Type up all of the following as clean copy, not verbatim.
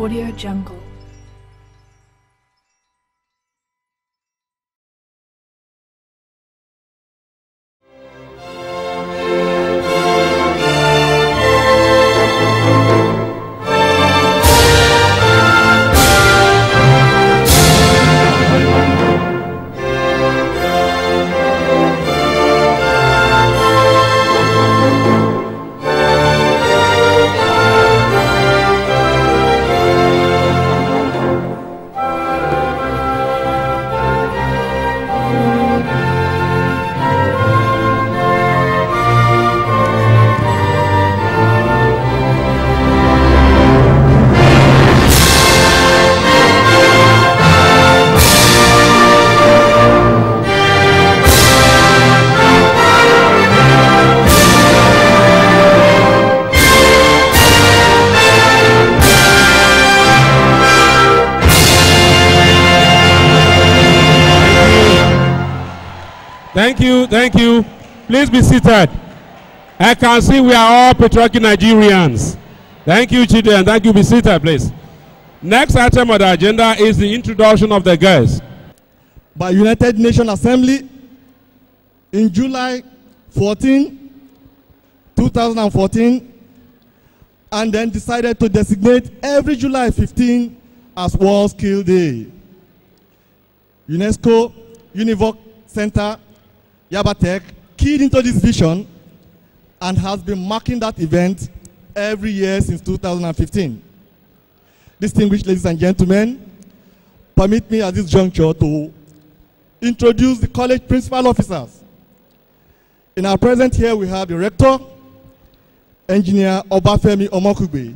Audio Jungle. Thank you. Please be seated. I can see we are all patriotic Nigerians. Thank you, children. Thank you. Be seated, please. Next item on the agenda is the introduction of the guests. By United Nations Assembly in July 2014, and then decided to designate every July 15 as World Skill Day. UNESCO UNEVOC Center, Yabatech, keyed into this vision and has been marking that event every year since 2015. Distinguished ladies and gentlemen, permit me at this juncture to introduce the college principal officers. In our presence here, we have the rector, Engineer Obafemi Omokugbe.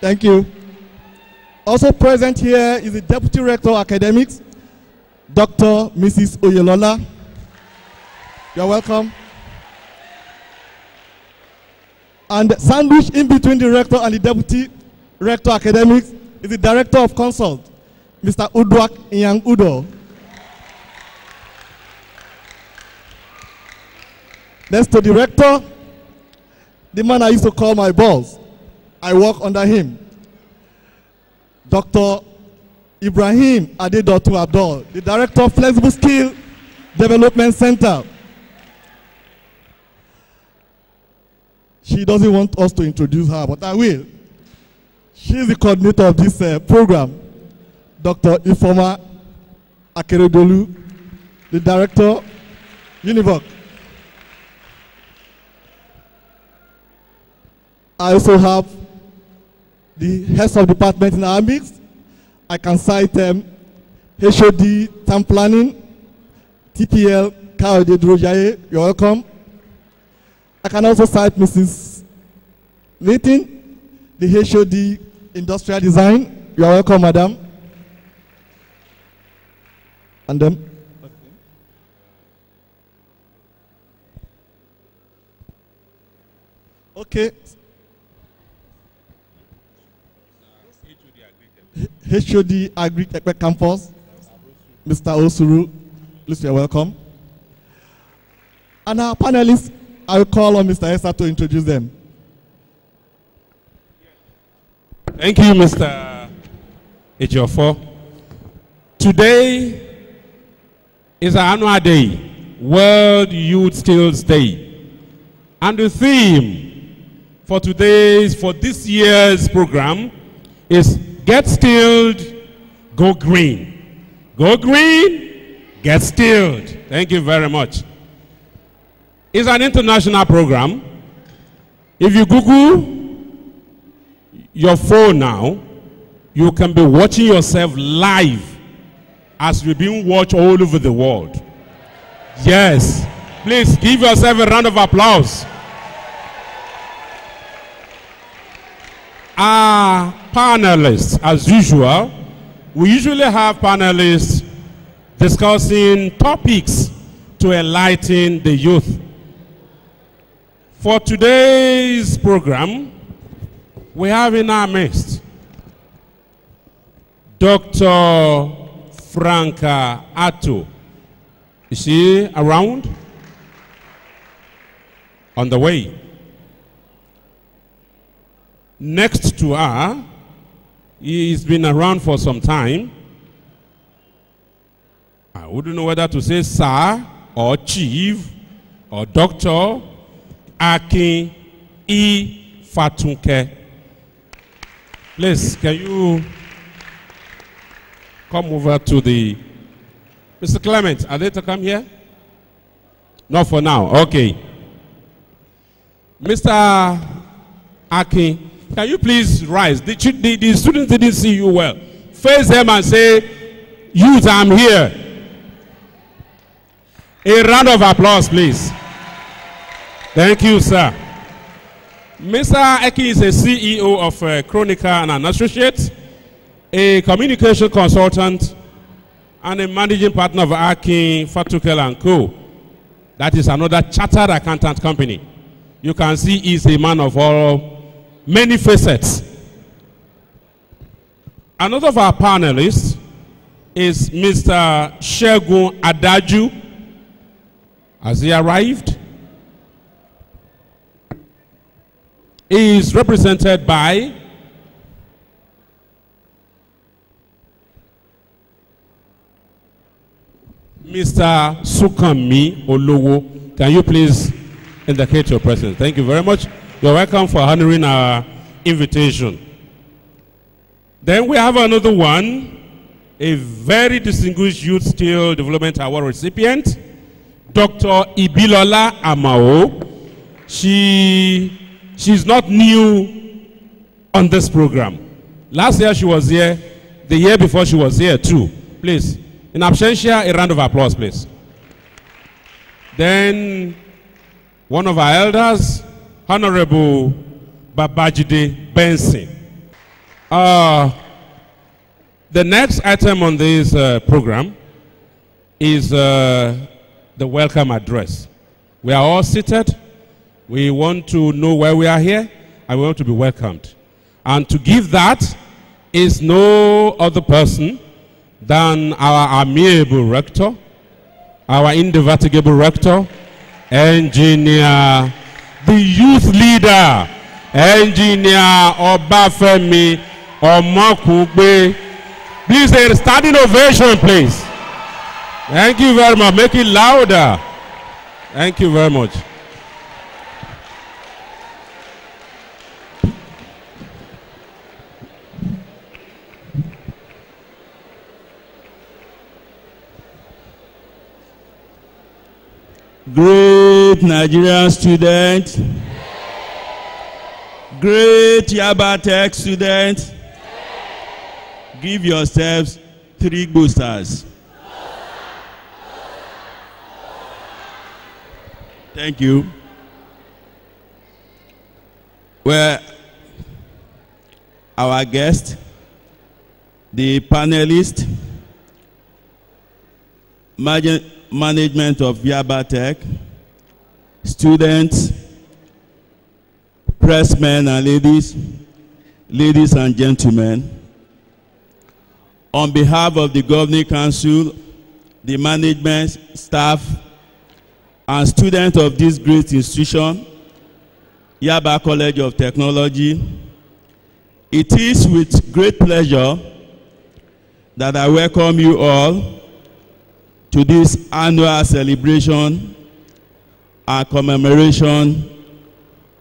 Thank you. Also present here is the Deputy Rector of Academics, Dr. Mrs. Oyelola. You're welcome. And sandwiched in between the Rector and the Deputy Rector of Academics is the Director of Consult, Mr. Udwak Inyang Udo. Next to the Rector, the man I used to call my boss. I work under him. Dr. Ibrahim Adedotu Abdul, the Director of Flexible Skill Development Center. She doesn't want us to introduce her, but I will. She's the coordinator of this program. Dr. Ifoma Akeredolu, the Director, UNEVOC. I also have the heads of department in our midst. I can cite them, HOD, Town Planning, TPL, Kawade Drojaye, you're welcome. I can also cite Mrs. Nathan, the HOD, Industrial Design, you're welcome, madam. And then, okay. HOD Agri Campus, Mr. Osuru, please you're welcome. And our panelists, I will call on Mr. Esa to introduce them. Thank you, Mr. Ejiofor. Today is our annual day, World Youth Skills Day. And the theme for this year's program is Get Skilled, Go Green. Go green, get skilled. Thank you very much. It's an international program. If you Google your phone now, you can be watching yourself live as you're being watched all over the world. Yes. Please give yourself a round of applause. Our panelists, as usual, we usually have panelists discussing topics to enlighten the youth. For today's program, we have in our midst Dr. Franca Atto, Is she around? On the way. Next to her, he's been around for some time. I wouldn't know whether to say sir or chief or doctor. Akin E. Fatunke. Please, can you come over to the... Mr. Clement, are they to come here? Not for now. Okay. Mr. Akin, can you please rise? The students didn't see you well. Face them and say, youth, I'm here. A round of applause, please. Thank you, sir. Mr. Akin is a CEO of Chronicle and Associates, a communication consultant, and a managing partner of Akin, Fatukel & Co. That is another chartered accountant company. You can see he's a man of many facets. Another of our panelists is Mr. Shegun Adaju. Has he arrived? He is represented by Mr. Sukanmi Olowo. Can you please indicate your presence? Thank you very much. You're welcome for honoring our invitation. Then we have another one, a very distinguished Youth Skill Development Award recipient, Dr. Ibilola Amao. She's not new on this program. Last year she was here, the year before she was here too. Please, in absentia, a round of applause, please. Then one of our elders, Honorable Babajide Benson. The next item on this program is the welcome address. We are all seated. We want to know why we are here, and we want to be welcomed. And to give that is no other person than our amiable rector, our indefatigable rector, engineer, the youth leader, engineer Obafemi Omokugbe. Please, a standing ovation, please. Thank you very much. Make it louder. Thank you very much. Great Nigerian student, great Yabatech student, give yourselves 3 boosters. Thank you. Well, our guest, the panelist, management of Yabatech, students, pressmen and ladies and gentlemen, on behalf of the Governing Council, the management, staff, and students of this great institution, Yaba College of Technology, it is with great pleasure that I welcome you all to this annual celebration and commemoration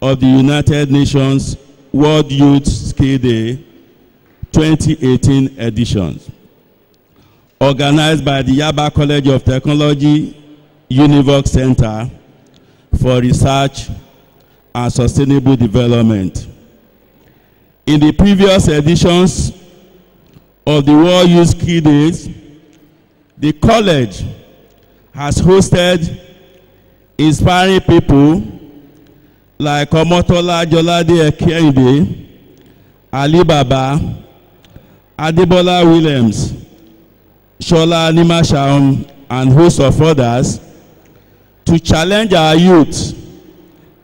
of the United Nations World Youth Skill Day 2018 edition, organized by the Yaba College of Technology UNEVOC Center for Research and Sustainable Development. In the previous editions of the World Youth Skill Days, the college has hosted inspiring people like Omotola Jolade Ekende, Ali Baba, Adebola Williams, Shola Nimasham, and hosts of others to challenge our youth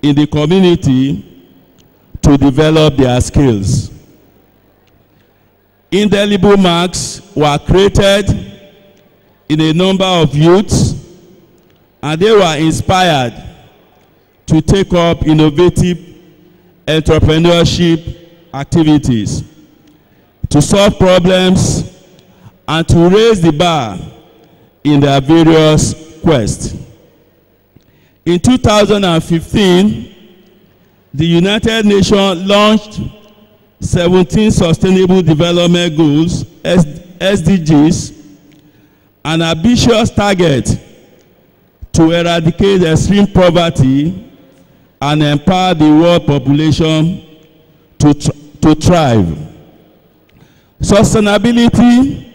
in the community to develop their skills. Indelible marks were created in a number of youths and they were inspired to take up innovative entrepreneurship activities to solve problems and to raise the bar in their various quests. In 2015, the United Nations launched 17 Sustainable Development Goals, SDGs, an ambitious target to eradicate extreme poverty and empower the world population to thrive. Sustainability,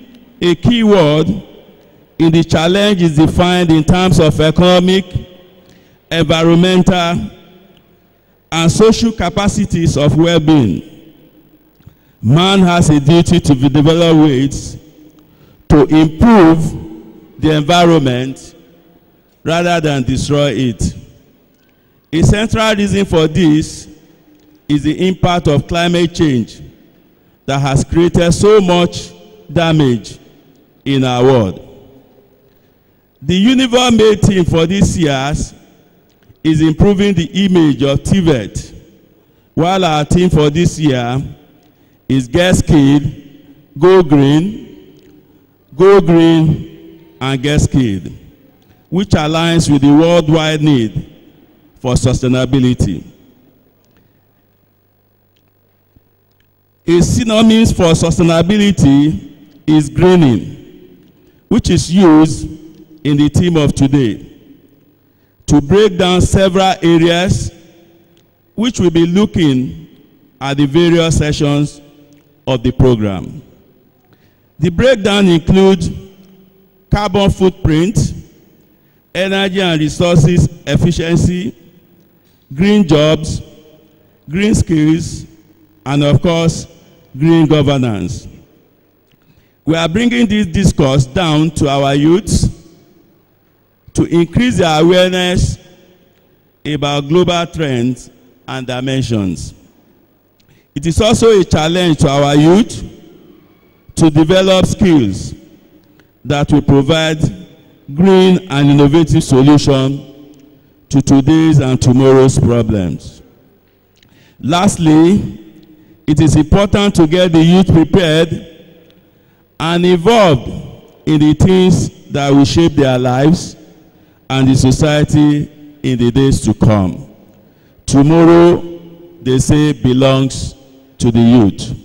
a key word in the challenge, is defined in terms of economic, environmental, and social capacities of well-being. Man has a duty to develop ways to improve the environment rather than destroy it. A central reason for this is the impact of climate change that has created so much damage in our world. The UNEVOC main theme for this year is improving the image of TVET, while our theme for this year is Get Skilled, Go Green, and Get Skilled, which aligns with the worldwide need for sustainability. A synonym for sustainability is greening, which is used in the theme of today to break down several areas which will be looking at the various sessions of the program. The breakdown includes carbon footprint, energy and resources efficiency, green jobs, green skills, and of course, green governance. We are bringing this discourse down to our youths to increase their awareness about global trends and dimensions. It is also a challenge to our youth to develop skills that will provide green and innovative solutions to today's and tomorrow's problems. Lastly, it is important to get the youth prepared and involved in the things that will shape their lives and the society in the days to come. Tomorrow, they say, belongs to the youth.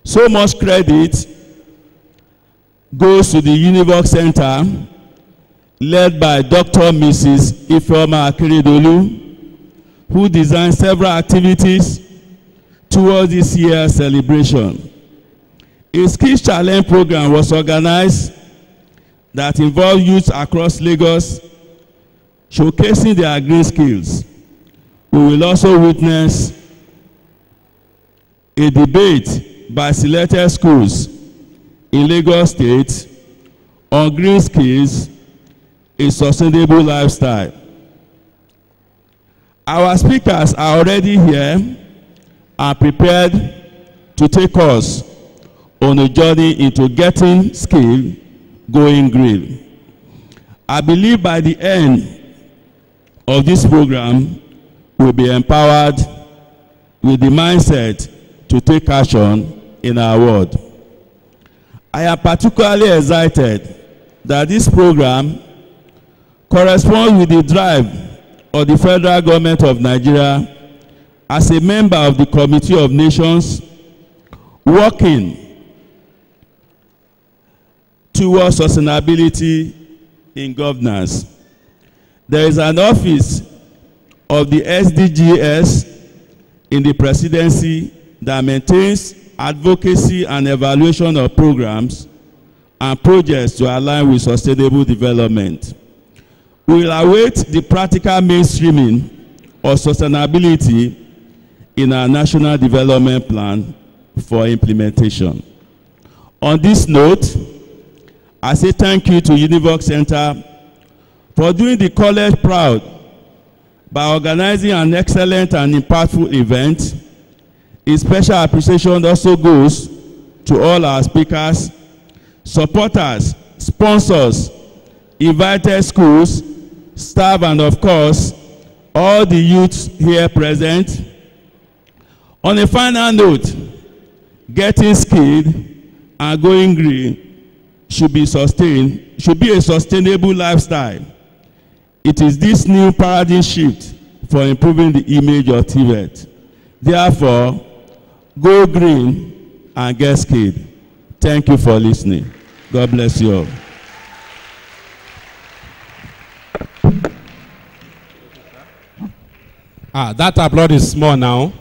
So much credit goes to the UNEVOC Center, led by Dr. Mrs. Ifeoma Akeredolu, who designed several activities towards this year's celebration. A Skills Challenge program was organized that involved youth across Lagos showcasing their green skills. We will also witness a debate by selected schools in Lagos State on green skills, a sustainable lifestyle. Our speakers are already here and prepared to take us on a journey into getting skilled, going green. I believe by the end of this program, we'll be empowered with the mindset to take action in our world. I am particularly excited that this program corresponds with the drive of the federal government of Nigeria as a member of the Committee of Nations working towards sustainability in governance. There is an office of the SDGs in the presidency that maintains advocacy and evaluation of programs and projects to align with sustainable development. We will await the practical mainstreaming of sustainability in our National Development Plan for implementation. On this note, I say thank you to UNEVOC Center for doing the college proud by organizing an excellent and impactful event. A special appreciation also goes to all our speakers, supporters, sponsors, invited schools, staff, and of course, all the youths here present. On a final note, getting skilled and going green should be a sustainable lifestyle. It is this new paradigm shift for improving the image of TVET. Therefore, go green and get skilled. Thank you for listening. God bless you all. That applaud is small now.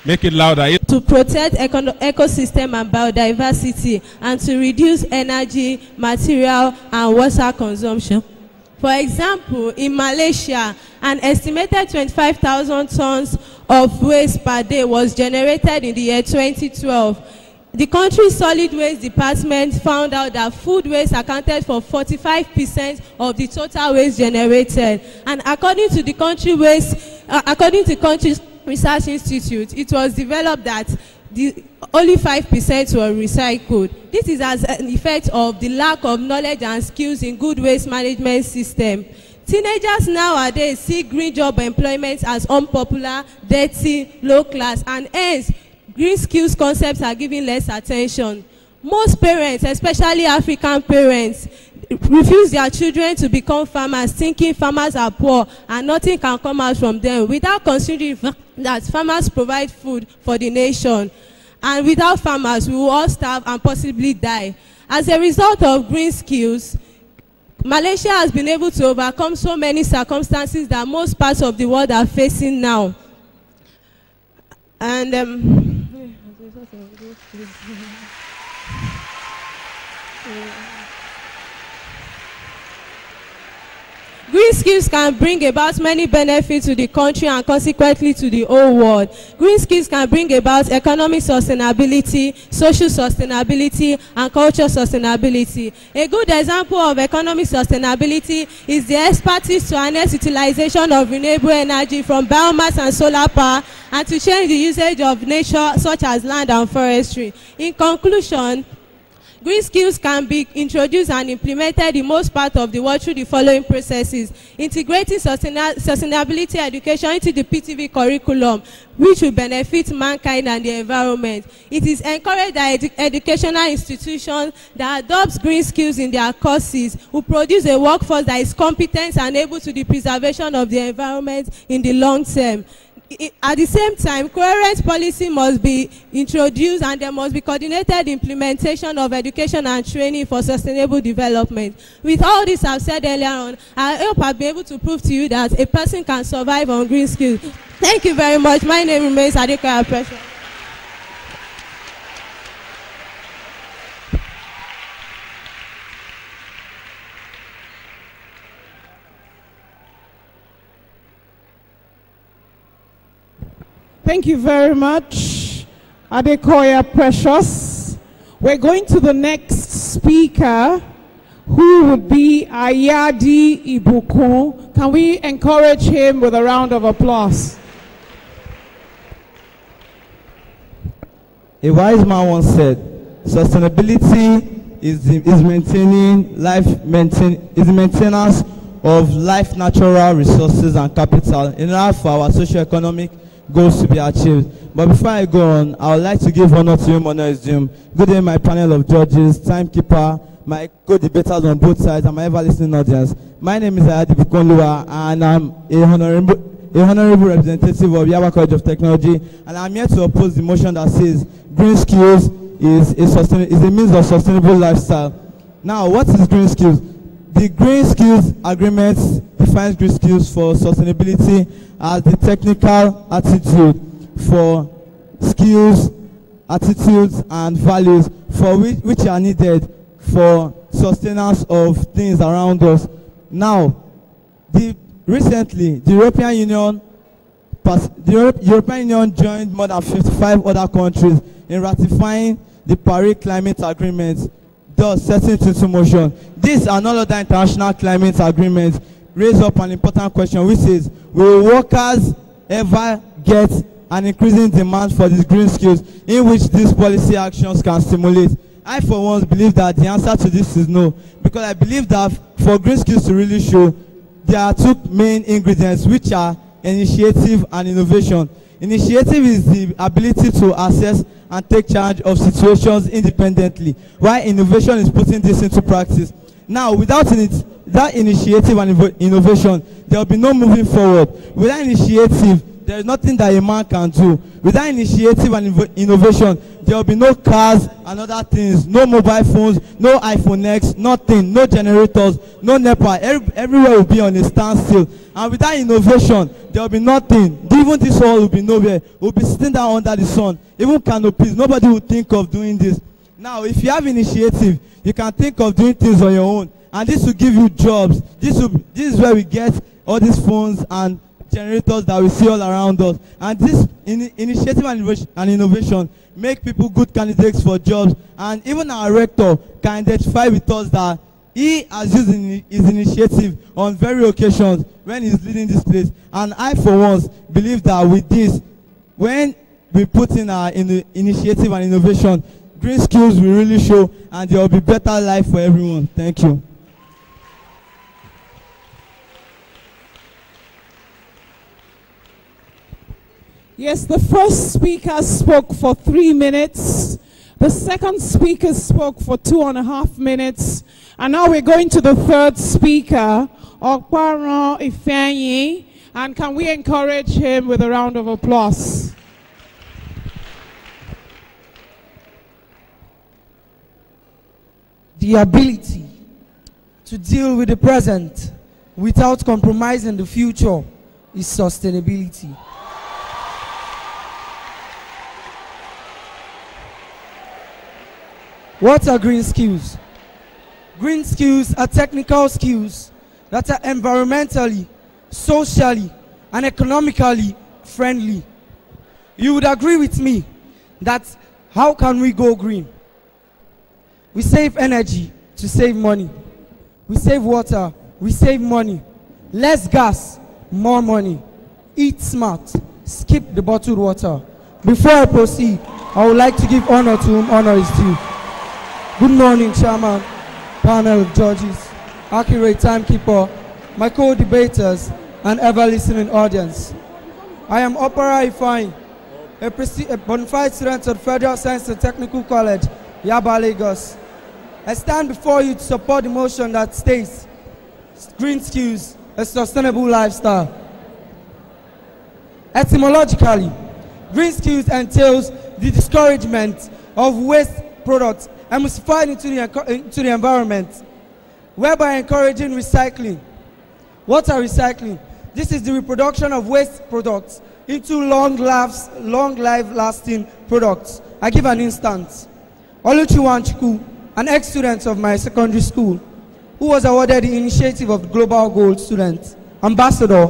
Make it louder. To protect ecosystem and biodiversity and to reduce energy, material, and water consumption. For example, in Malaysia, an estimated 25,000 tons of waste per day was generated in the year 2012. The country's solid waste department found out that food waste accounted for 45% of the total waste generated. And according to the country's Research Institute, it was developed that only 5% were recycled. This is as an effect of the lack of knowledge and skills in good waste management system. Teenagers nowadays see green job employment as unpopular, dirty, low class, and hence green skills concepts are given less attention. Most parents, especially African parents, refuse their children to become farmers, thinking farmers are poor and nothing can come out from them, without considering that farmers provide food for the nation. And without farmers, we will all starve and possibly die. As a result of green skills, Malaysia has been able to overcome so many circumstances that most parts of the world are facing now. And green skills can bring about many benefits to the country and consequently to the whole world. Green skills can bring about economic sustainability, social sustainability, and cultural sustainability. A good example of economic sustainability is the expertise to harness utilization of renewable energy from biomass and solar power and to change the usage of nature such as land and forestry. In conclusion, green skills can be introduced and implemented in most parts of the world through the following processes: integrating sustainability education into the PTV curriculum, which will benefit mankind and the environment. It is encouraged that educational institutions that adopt green skills in their courses will produce a workforce that is competent and able to the preservation of the environment in the long term. At the same time, coherent policy must be introduced and there must be coordinated implementation of education and training for sustainable development. With all this I've said earlier on, I hope I'll be able to prove to you that a person can survive on green skills. Thank you very much. My name remains Adekoya Precious. Thank you very much, Adekoya Precious. We're going to the next speaker, who would be Ayadi Ibukun. Can we encourage him with a round of applause? A wise man once said, sustainability is maintenance of life, natural resources and capital in order for our socio-economic goals to be achieved. But before I go on, I would like to give honor to whom honor is due. Good day, my panel of judges, timekeeper, my co-debaters on both sides, and my ever-listening audience. My name is Ayadi Ibukun, and I'm a honorable representative of Yaba College of Technology, and I'm here to oppose the motion that says green skills is a means of sustainable lifestyle. Now, what is green skills? The Green Skills Agreement defines green skills for sustainability as the technical attitude for skills, attitudes, and values for which are needed for sustenance of things around us. Now, recently, the European Union joined more than 55 other countries in ratifying the Paris Climate Agreement, thus setting it into motion. This and all other international climate agreements raise up an important question, which is, will workers ever get an increasing demand for these green skills in which these policy actions can stimulate? I, for one, believe that the answer to this is no, because I believe that for green skills to really show, there are two main ingredients, which are initiative and innovation. Initiative is the ability to assess and take charge of situations independently, while innovation is putting this into practice. Now, without that initiative and innovation, there will be no moving forward. Without initiative, there is nothing that a man can do. Without initiative and innovation, there will be no cars and other things, no mobile phones, no iPhone X, nothing, no generators, no NEPA. Everywhere will be on a standstill. And without innovation, there will be nothing. Even this world will be nowhere. We'll be sitting down under the sun. Even canopies, nobody will think of doing this. Now, if you have initiative, you can think of doing things on your own. And this will give you jobs. This is where we get all these phones and generators that we see all around us. And this initiative and innovation make people good candidates for jobs. And even our rector can identify with us that he has used his initiative on various occasions when he's leading this place. And I, for once, believe that with this, when we put in our initiative and innovation, green skills will really show, and there will be better life for everyone. Thank you. Yes, the first speaker spoke for 3 minutes. The second speaker spoke for 2.5 minutes. And now we're going to the third speaker, Okparo Ifeanyi. And can we encourage him with a round of applause? The ability to deal with the present without compromising the future is sustainability. What are green skills? Green skills are technical skills that are environmentally, socially, and economically friendly. You would agree with me that how can we go green? We save energy to save money. We save water, we save money. Less gas, more money. Eat smart, skip the bottled water. Before I proceed, I would like to give honor to whom honor is due. Good morning, Chairman, panel of judges, accurate timekeeper, my co-debaters, and ever-listening audience. I am Okparo Ifeanyi, a bona fide student at Federal Science and Technical College, Yaba, Lagos. I stand before you to support the motion that states green skills, a sustainable lifestyle. Etymologically, green skills entails the discouragement of waste products emulsified into the environment, whereby encouraging recycling. What are recycling? This is the reproduction of waste products into long life-lasting products. I give an instance. Oluchi Wanchuku, an ex-student of my secondary school, who was awarded the initiative of Global Gold Student Ambassador,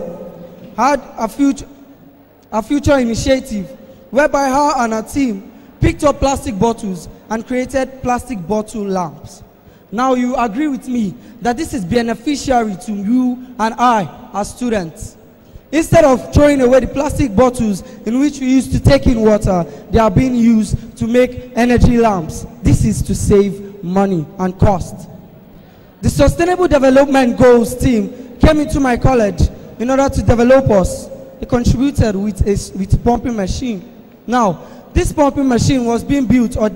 had a future initiative whereby her and her team picked up plastic bottles and created plastic bottle lamps. Now you agree with me that this is beneficiary to you and I as students. Instead of throwing away the plastic bottles in which we used to take in water, they are being used to make energy lamps. This is to save money and cost. The Sustainable Development Goals team came into my college in order to develop us. They contributed with a pumping machine. Now, this pumping machine was being built or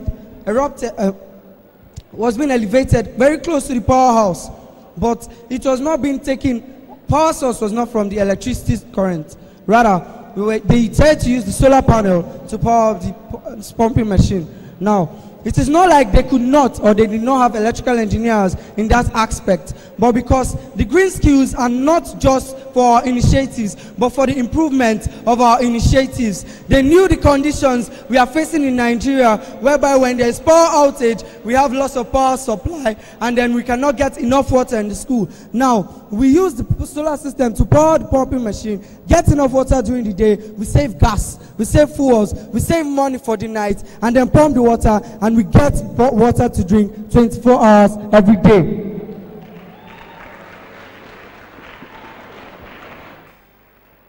was being elevated very close to the powerhouse, but it was not being taken. Power source was not from the electricity current. Rather, they decided to use the solar panel to power up the pumping machine. Now, it is not like they could not or they did not have electrical engineers in that aspect, but because the green skills are not just for our initiatives, but for the improvement of our initiatives. They knew the conditions we are facing in Nigeria, whereby when there is power outage, we have loss of power supply, and then we cannot get enough water in the school. Now, we use the solar system to power the pumping machine, get enough water during the day, we save gas, we save fuels, we save money for the night, and then pump the water, and we get water to drink 24 hours every day.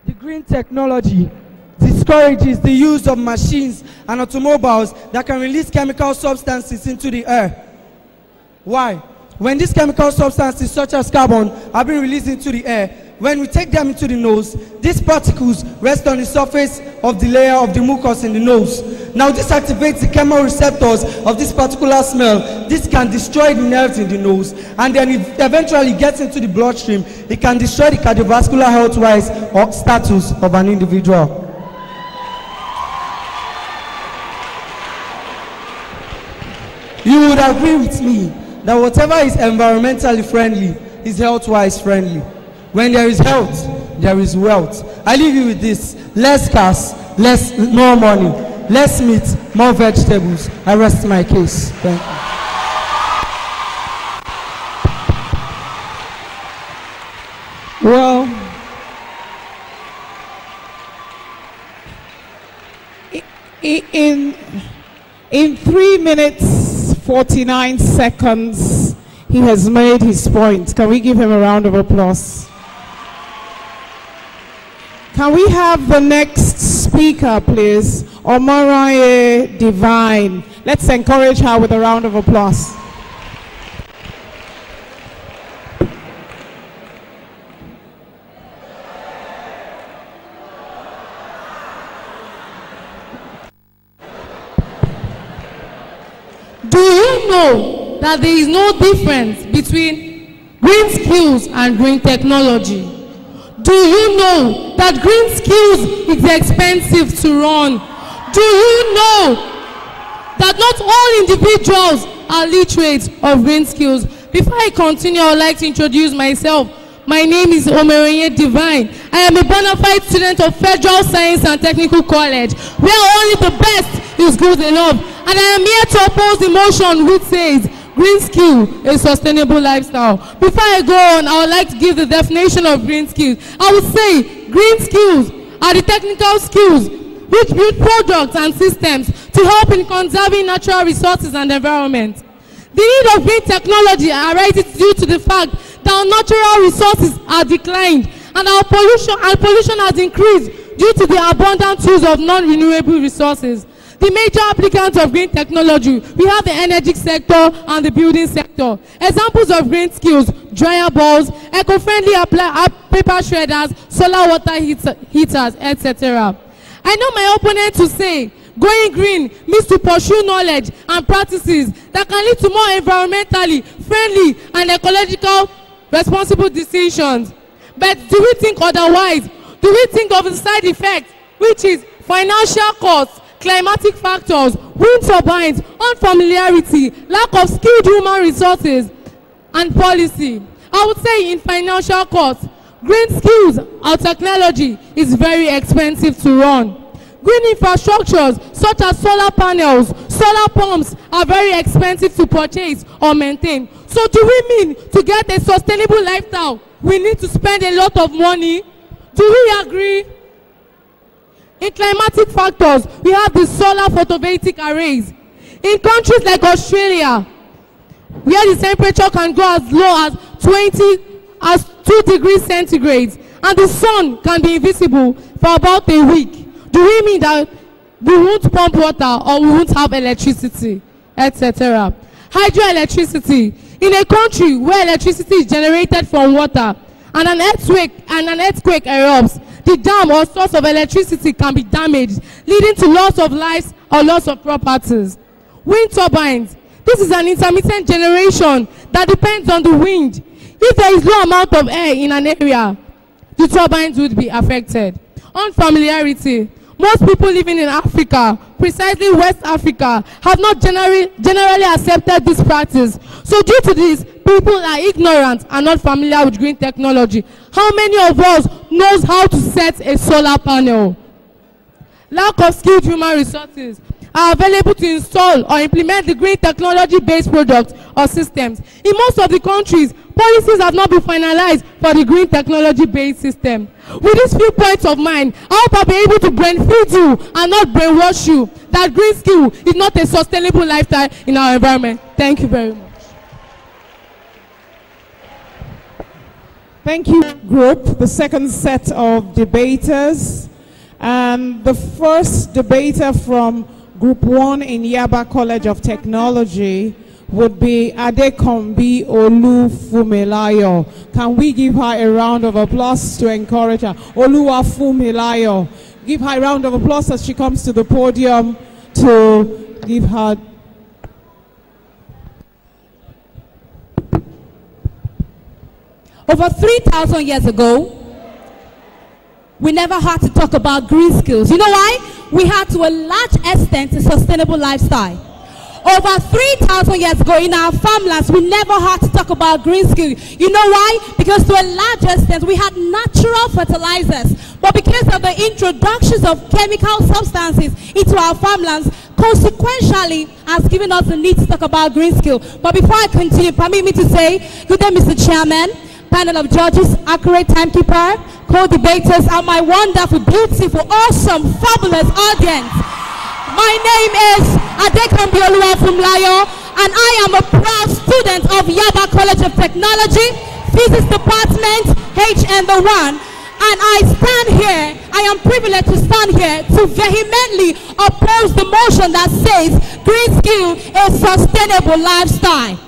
The green technology discourages the use of machines and automobiles that can release chemical substances into the air. Why? When these chemical substances such as carbon are being released into the air, when we take them into the nose, these particles rest on the surface of the layer of the mucus in the nose. Now this activates the chemoreceptors of this particular smell. This can destroy the nerves in the nose, and then it eventually gets into the bloodstream. It can destroy the cardiovascular health-wise or status of an individual. You would agree with me that whatever is environmentally friendly is health-wise friendly. When there is health, there is wealth. I leave you with this: less cars, more money, less meat, more vegetables. I rest my case. Thank you. Well, in 3 minutes 49 seconds, he has made his point. Can we give him a round of applause? Can we have the next speaker, please? Omaraye Divine. Let's encourage her with a round of applause. Do you know that there is no difference between green skills and green technology? Do you know that green skills is expensive to run? Do you know that not all individuals are literate of green skills? Before I continue, I would like to introduce myself. My name is Omaraye Divine. I am a bona fide student of Federal Science and Technical College, where only the best is good enough. And I am here to oppose the motion which says green skill is sustainable lifestyle. Before I go on, I would like to give the definition of green skills. I would say green skills are the technical skills which build products and systems to help in conserving natural resources and environment. The need of green technology arises due to the fact that our natural resources are declined and our pollution has increased due to the abundant use of non-renewable resources. The major applicants of green technology, we have the energy sector and the building sector. Examples of green skills: dryer balls, eco-friendly paper shredders, solar water heaters, etc. I know my opponent to say going green means to pursue knowledge and practices that can lead to more environmentally friendly and ecological responsible decisions. But do we think otherwise? Do we think of the side effect, which is financial costs, climatic factors, wind turbines, unfamiliarity, lack of skilled human resources, and policy? I would say in financial costs, green skills or technology is very expensive to run. Green infrastructures such as solar panels, solar pumps are very expensive to purchase or maintain. So do we mean to get a sustainable lifestyle, we need to spend a lot of money? Do we agree? In climatic factors, we have the solar photovoltaic arrays. In countries like Australia, where the temperature can go as low as 2 degrees centigrade, and the sun can be invisible for about a week. Do we mean that we won't pump water or we won't have electricity, etc.? Hydroelectricity. In a country where electricity is generated from water and an earthquake erupts, the dam or source of electricity can be damaged, leading to loss of lives or loss of properties. Wind turbines. This is an intermittent generation that depends on the wind. If there is low amount of air in an area, the turbines would be affected. Unfamiliarity. Most people living in Africa, precisely West Africa, have not generally accepted this practice. So due to this, people are ignorant and not familiar with green technology. How many of us knows how to set a solar panel? Lack of skilled human resources are available to install or implement the green technology-based products or systems. In most of the countries, policies have not been finalized for the green technology-based system. With these few points of mine, I hope I'll be able to brain-feed you and not brainwash you that green skill is not a sustainable lifestyle in our environment. Thank you very much. Thank you, group. The second set of debaters. The first debater from Group 1 in Yaba College of Technology would be Adekombi Olufumilayo. Can we give her a round of applause to encourage her? Oluwafumilayo. Give her a round of applause as she comes to the podium to give her. Over 3,000 years ago, we never had to talk about green skills. You know why? We had to a large extent a sustainable lifestyle. Over 3,000 years ago in our farmlands, we never had to talk about green skills. You know why? Because to a large extent, we had natural fertilizers. But because of the introductions of chemical substances into our farmlands, consequentially has given us the need to talk about green skills. But before I continue, permit me to say, good day, Mr. Chairman, panel of judges, accurate timekeeper, co-debaters, and my wonderful, beautiful, awesome, fabulous audience. My name is Adekombi Oluwafumilayo, and I am a proud student of Yaba College of Technology, Physics Department, HN1. And I stand here, I am privileged to stand here to vehemently oppose the motion that says green skill is sustainable lifestyle.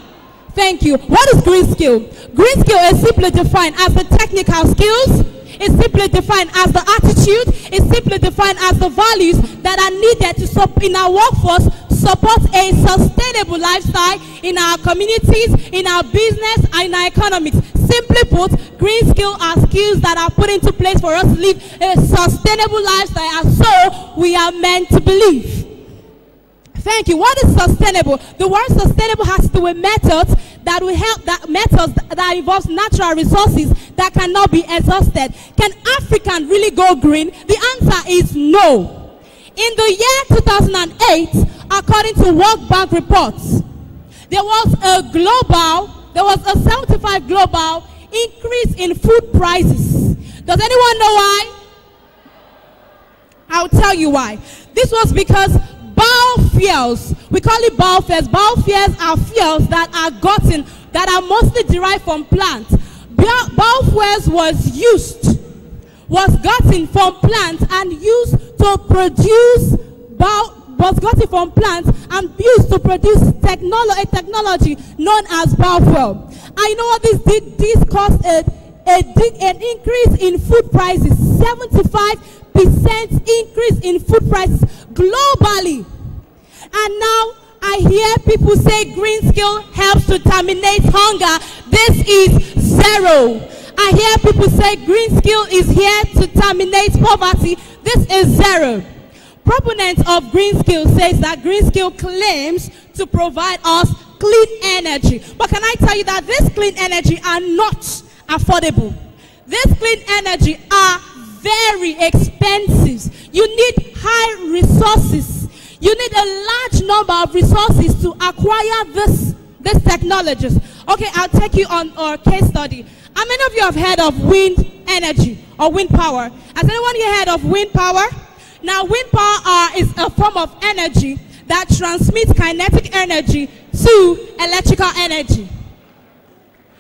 Thank you. What is green skill? Green skill is simply defined as the technical skills. It's simply defined as the attitude. It's simply defined as the values that are needed to in our workforce support a sustainable lifestyle in our communities, in our business, and in our economics. Simply put, green skills are skills that are put into place for us to live a sustainable lifestyle, and so we are meant to believe. Thank you. What is sustainable? The word sustainable has to do with methods that will help, methods that involves natural resources that cannot be exhausted. Can African really go green? The answer is no. In the year 2008, according to World Bank reports, there was a 75 global increase in food prices. Does anyone know why? I'll tell you why. This was because biofuels, we call it biofuels. Biofuels are fuels that are mostly derived from plants. Biofuels was gotten from plants and used to produce a technology known as biofuel. And you know what this did? This caused an increase in food prices, 75% increase in food prices globally. And now I hear people say green skill helps to terminate hunger. This is zero. I hear people say green skill is here to terminate poverty. This is zero. Proponents of green skill says that green skill claims to provide us clean energy. But can I tell you that this clean energy are not affordable? This clean energy are very expensive. You need high resources. You need a large number of resources to acquire this technologies. Okay, I'll take you on our case study. How many of you have heard of wind energy or wind power? Has anyone here heard of wind power? Now, wind power is a form of energy that transmits kinetic energy to electrical energy.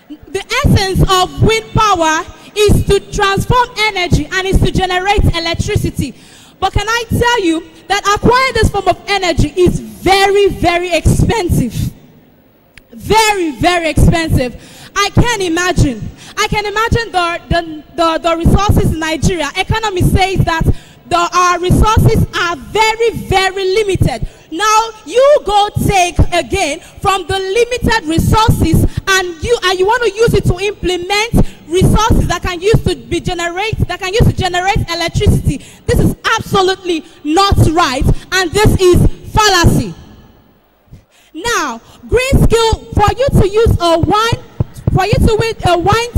The essence of wind power is to transform energy and is to generate electricity. But can I tell you that acquiring this form of energy is very, very expensive. Very, very expensive. I can imagine the resources in Nigeria. Economy says that our resources are very, very limited. Now you go take again from the limited resources and you want to use it to implement resources that can use to generate electricity. This is absolutely not right, and this is fallacy. Now, green skill, for you to use a wine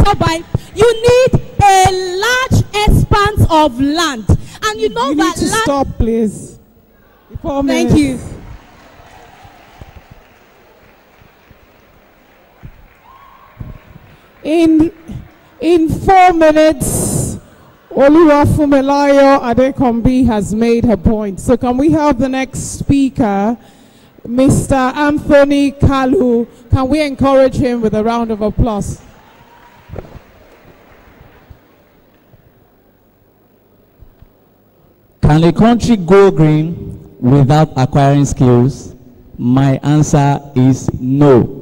turbine, you need a large expanse of land. And you know that need to stop, please. Thank you. In 4 minutes, Oluwafumilayo Adekombi has made her point. So can we have the next speaker, Mr. Anthony Kalu? Can we encourage him with a round of applause? Can a country go green without acquiring skills? My answer is no.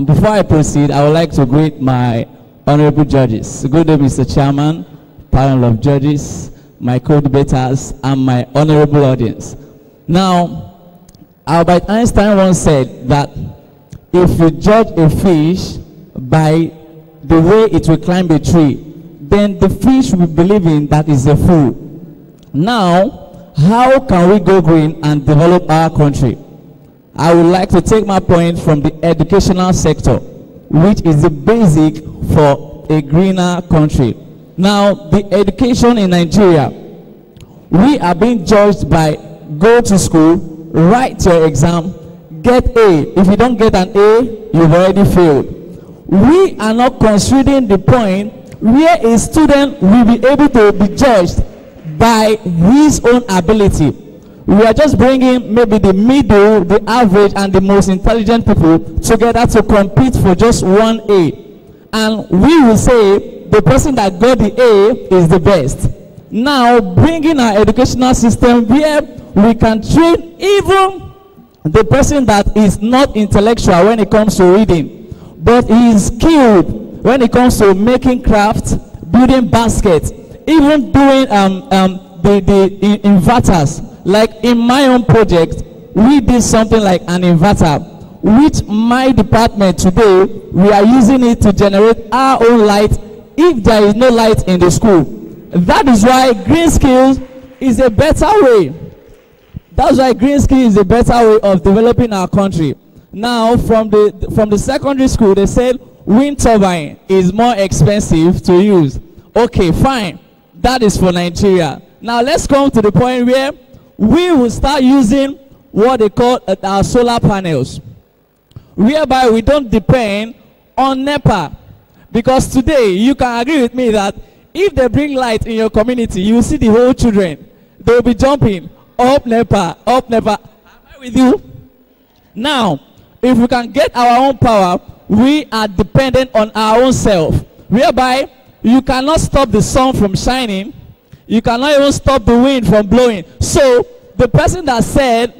Before I proceed, I would like to greet my honorable judges. Good day, Mr. Chairman, panel of judges, my co-debaters, and my honorable audience. Now, Albert Einstein once said that if you judge a fish by the way it will climb a tree, then the fish will believe in that is a fool. Now, how can we go green and develop our country? I would like to take my point from the educational sector, which is the basic for a greener country. Now, the education in Nigeria, we are being judged by go to school, write your exam, get A. If you don't get an A, you've already failed. We are not considering the point where a student will be able to be judged by his own ability. We are just bringing maybe the middle, the average, and the most intelligent people together to compete for just one A. And we will say the person that got the A is the best. Now, bringing our educational system where we can train even the person that is not intellectual when it comes to reading, but he is skilled when it comes to making crafts, building baskets, even doing the inverters. Like in my own project, we did something like an inverter, which my department today, we are using it to generate our own light if there is no light in the school. That is why green skills is a better way. That's why green skills is a better way of developing our country. Now, from the secondary school, they said wind turbine is more expensive to use. Okay, fine. That is for Nigeria. Now, let's come to the point where we will start using what they call our solar panels, whereby we don't depend on NEPA. Because today, you can agree with me that if they bring light in your community, you will see the whole children. They will be jumping up NEPA, up NEPA. Am I with you? Now, if we can get our own power, we are dependent on our own self, whereby you cannot stop the sun from shining. You cannot even stop the wind from blowing. So, the person that said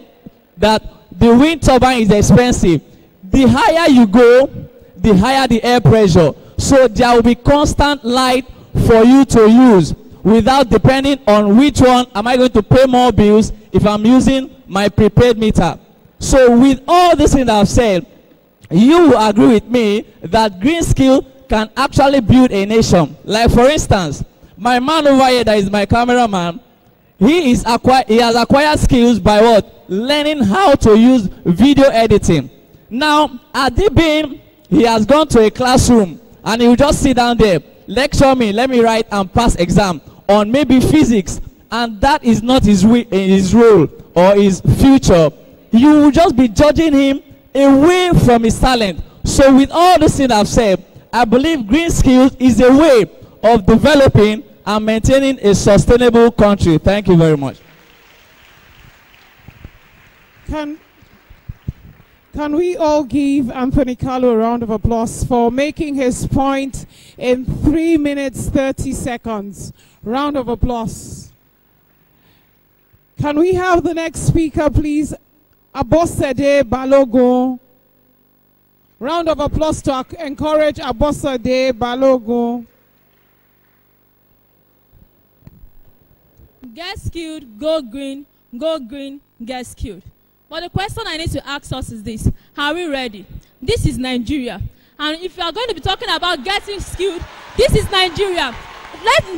that the wind turbine is expensive, the higher you go, the higher the air pressure. So, there will be constant light for you to use without depending on which one am I going to pay more bills if I'm using my prepaid meter. So, with all this thing that I've said, you will agree with me that green skill can actually build a nation. Like, for instance, my man over here that is my cameraman, he has acquired skills by what? Learning how to use video editing. Now, at DBIM, he has gone to a classroom and he will just sit down there, lecture me, let me write and pass exam on maybe physics, and that is not his role or his future. You will just be judging him away from his talent. So with all the things I've said, I believe green skills is a way of developing and maintaining a sustainable country. Thank you very much. Can we all give Anthony Kalu a round of applause for making his point in 3 minutes 30 seconds? Round of applause. Can we have the next speaker, please? Abosede Balogun. Round of applause to encourage Abosede Balogun. Get skilled, go green, get skilled. But the question I need to ask us is this: are we ready? This is Nigeria. And if you are going to be talking about getting skilled, this is Nigeria. Let me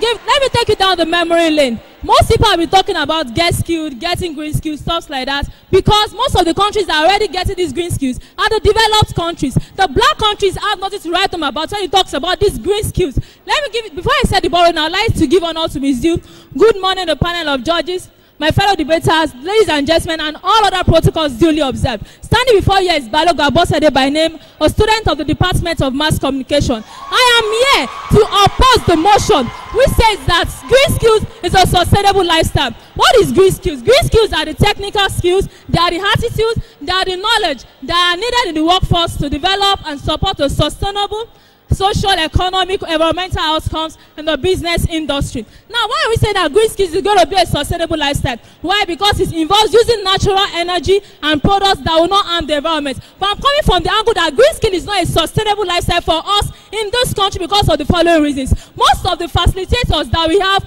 take you down the memory lane. Most people have been talking about get skilled, getting green skills, stuff like that, because most of the countries that are already getting these green skills are the developed countries. The black countries have nothing to write them about when he talks about these green skills. Let me give it, before I say the borrow now, I'd like to give honor to Ms. Du. Good morning, the panel of judges, my fellow debaters, ladies and gentlemen, and all other protocols duly observed. Standing before you is Balogun Abosede by name, a student of the Department of Mass Communication. I am here to oppose the motion which says that green skills is a sustainable lifestyle. What is green skills? Green skills are the technical skills, they are the attitudes, they are the knowledge that are needed in the workforce to develop and support a sustainable social, economic, environmental outcomes in the business industry. Now, why are we saying that green skills is going to be a sustainable lifestyle? Why? Because it involves using natural energy and products that will not harm the environment. But I'm coming from the angle that green skill is not a sustainable lifestyle for us in this country because of the following reasons. Most of the facilitators that we have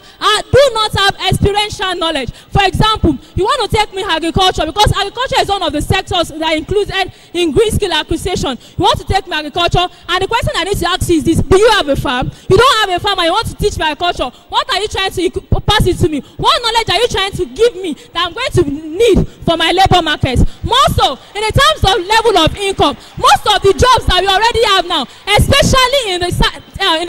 do not have experiential knowledge. For example, you want to take me agriculture, because agriculture is one of the sectors that included in green skill acquisition. You want to take me agriculture, and the question I need to ask you is this: do you have a farm? You don't have a farm and you want to teach me agriculture. What are you trying to pass it to me? What knowledge are you trying to give me that I'm going to need for my labor market? More so, in the terms of level of income, most of the jobs that we already have now, especially in the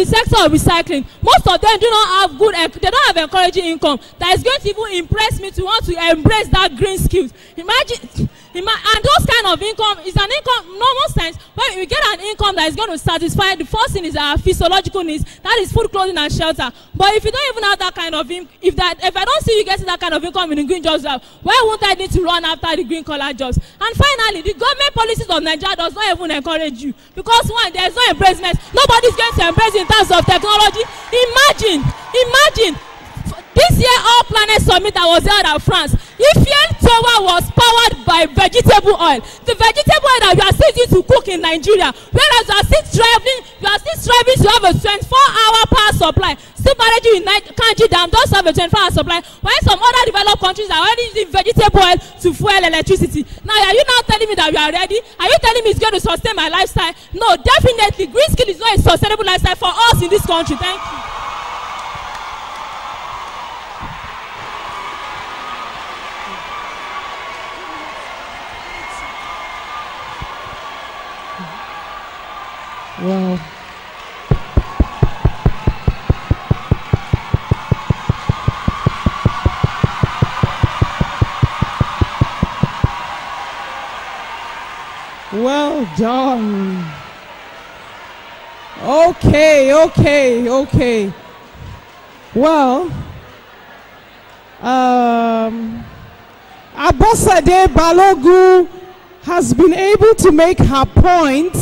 sector of recycling, most of them do not have good, they don't have encouraging income that is going to even impress me to want to embrace that green skills. Imagine, and those kind of income is an income, normal sense, when we get an income that is going to satisfy, the first thing is our physiological needs, that is food, clothing, and shelter. But if you don't even have that kind of income, if I don't see you getting that kind of income in the green jobs, why won't I need to run after the green collar jobs? And finally, the government policies of Nigeria does not even encourage you, because one, there is no embracement. Nobody's going to embrace in terms of technology. Imagine. This year, All Planet Summit that was held at France, Eiffel Tower was powered by vegetable oil. The vegetable oil that you are still using to cook in Nigeria, whereas you are still striving to have a 24-hour power supply. Still managing in country that does have a 24-hour supply, while some other developed countries are already using vegetable oil to fuel electricity. Now, are you now telling me that we are ready? Are you telling me it's going to sustain my lifestyle? No, definitely. Green skill is not a sustainable lifestyle for us in this country. Thank you. Wow. Well done. Okay. Well, Abosade Balogun has been able to make her point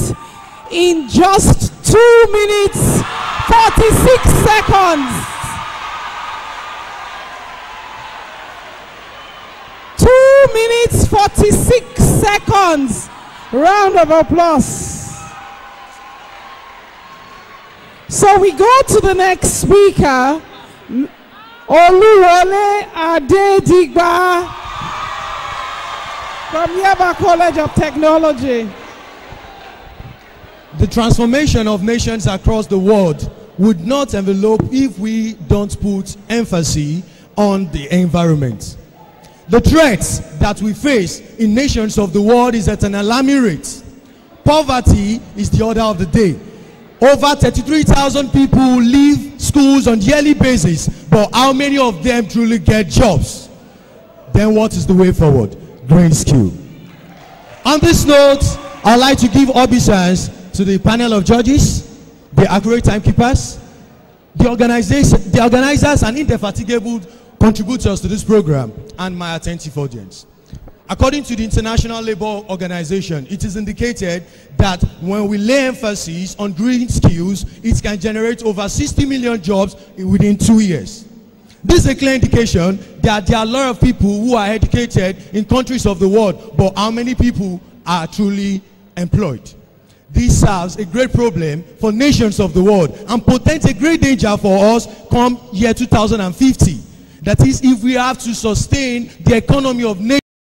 in just 2 minutes 46 seconds. 2 minutes 46 seconds. Round of applause. So we go to the next speaker, Oluwole Adedigba from Yaba College of Technology. The transformation of nations across the world would not envelope if we don't put emphasis on the environment. The threats that we face in nations of the world is at an alarming rate. Poverty is the order of the day. Over 33,000 people leave schools on a yearly basis, but how many of them truly get jobs? Then what is the way forward? Green skill. On this note, I'd like to give obeisance to the panel of judges, the accurate timekeepers, the organizers and indefatigable contributors to this program, and my attentive audience. According to the International Labour Organization, it is indicated that when we lay emphasis on green skills, it can generate over 60 million jobs within 2 years. This is a clear indication that there are a lot of people who are educated in countries of the world, but how many people are truly employed? This serves a great problem for nations of the world and portends a great danger for us come year 2050. That is, if we have to sustain the economy of nations